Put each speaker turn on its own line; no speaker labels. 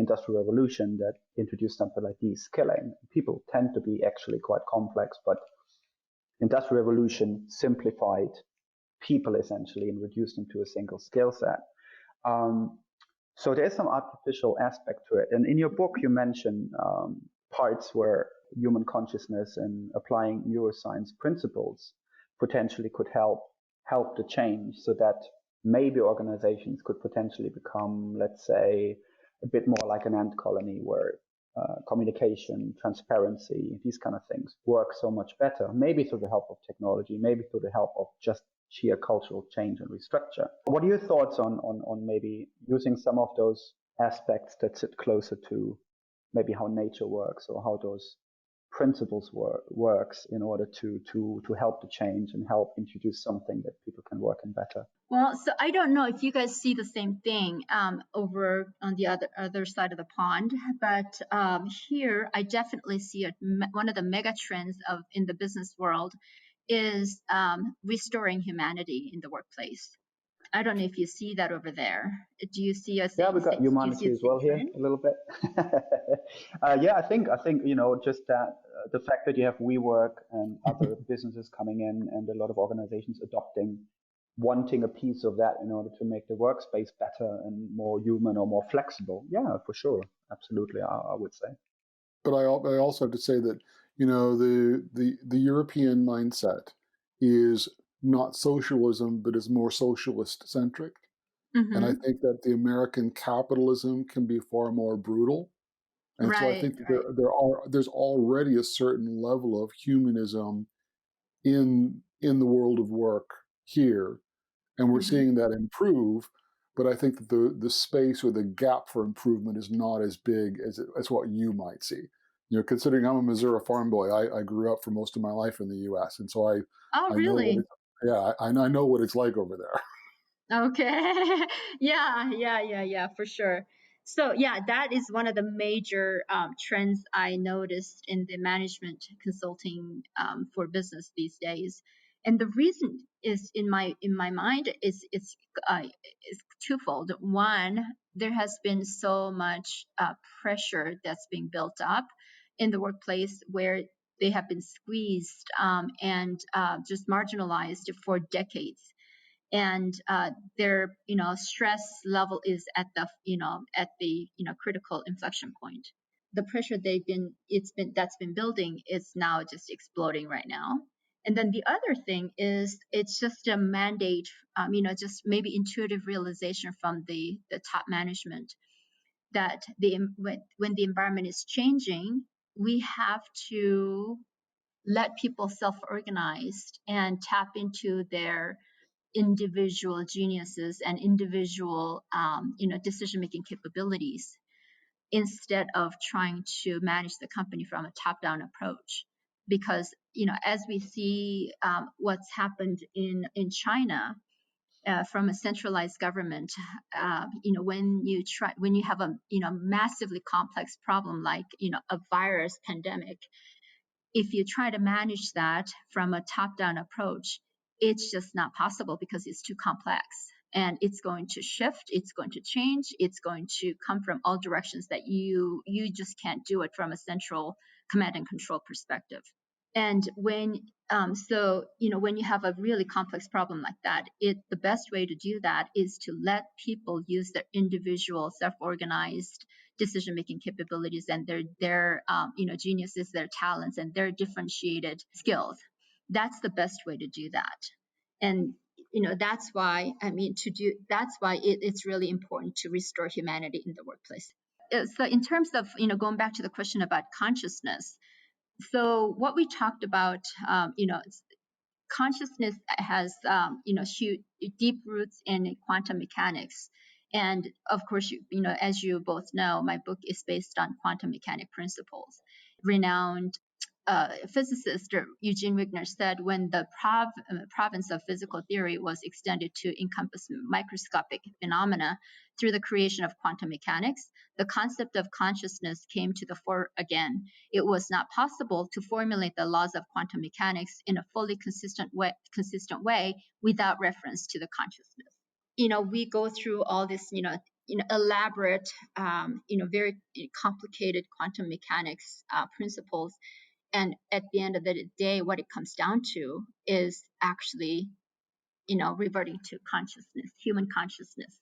Industrial Revolution that introduced something like de-skilling. People tend to be actually quite complex, but Industrial Revolution simplified people essentially and reduced them to a single skill set. So there's some artificial aspect to it. And in your book, you mention parts where human consciousness and applying neuroscience principles potentially could help the change, so that maybe organizations could potentially become, let's say, a bit more like an ant colony where communication, transparency, these kind of things work so much better, maybe through the help of technology, maybe through the help of just sheer cultural change and restructure. What are your thoughts on maybe using some of those aspects that sit closer to maybe how nature works or how those principles works in order to help the change and help introduce something that people can work in better?
Well, so I don't know if you guys see the same thing over on the other side of the pond, but here I definitely see one of the mega trends in the business world is restoring humanity in the workplace. I don't know if you see that over there. Do you see us?
Yeah, we got humanity as well here a little bit. Yeah, I think just that the fact that you have WeWork and other businesses coming in and a lot of organizations wanting a piece of that in order to make the workspace better and more human or more flexible. Yeah, for sure, absolutely, I would say.
But I also have to say that the European mindset is not socialism, but is more socialist centric. Mm-hmm. And I think that the American capitalism can be far more brutal. And so I think there's already a certain level of humanism in the world of work here. And we're seeing that improve. But I think that the space or the gap for improvement is not as big as what you might see. Considering I'm a Missouri farm boy, I grew up for most of my life in the U.S. And so I
really?
I know what it's like over there.
Okay. Yeah, for sure. So yeah, that is one of the major trends I noticed in the management consulting for business these days. And the reason is in my mind is twofold. One, there has been so much pressure that's being built up in the workplace where they have been squeezed and just marginalized for decades, and their stress level is at the critical inflection point. The pressure that's been building is now just exploding right now. And then the other thing is it's just a mandate, just maybe intuitive realization from the top management that when the environment is changing, we have to let people self-organize and tap into their individual geniuses and individual decision-making capabilities instead of trying to manage the company from a top-down approach. Because as we see what's happened in China from a centralized government, when you have a massively complex problem like a virus pandemic, if you try to manage that from a top-down approach, it's just not possible because it's too complex, and it's going to shift, it's going to change, it's going to come from all directions that you just can't do it from a central command and control perspective. And when when you have a really complex problem like that, the best way to do that is to let people use their individual self-organized decision-making capabilities and their geniuses, their talents, and their differentiated skills. That's the best way to do that. And that's why it's really important to restore humanity in the workplace. So in terms of going back to the question about consciousness, so what we talked about, consciousness has deep roots in quantum mechanics. And of course, as you both know, my book is based on quantum mechanic principles. Renowned physicist Eugene Wigner said when the province of physical theory was extended to encompass microscopic phenomena through the creation of quantum mechanics, the concept of consciousness came to the fore again. It was not possible to formulate the laws of quantum mechanics in a fully consistent way without reference to the consciousness. We go through all this, elaborate, very complicated quantum mechanics principles. And at the end of the day, what it comes down to is actually, reverting to consciousness, human consciousness.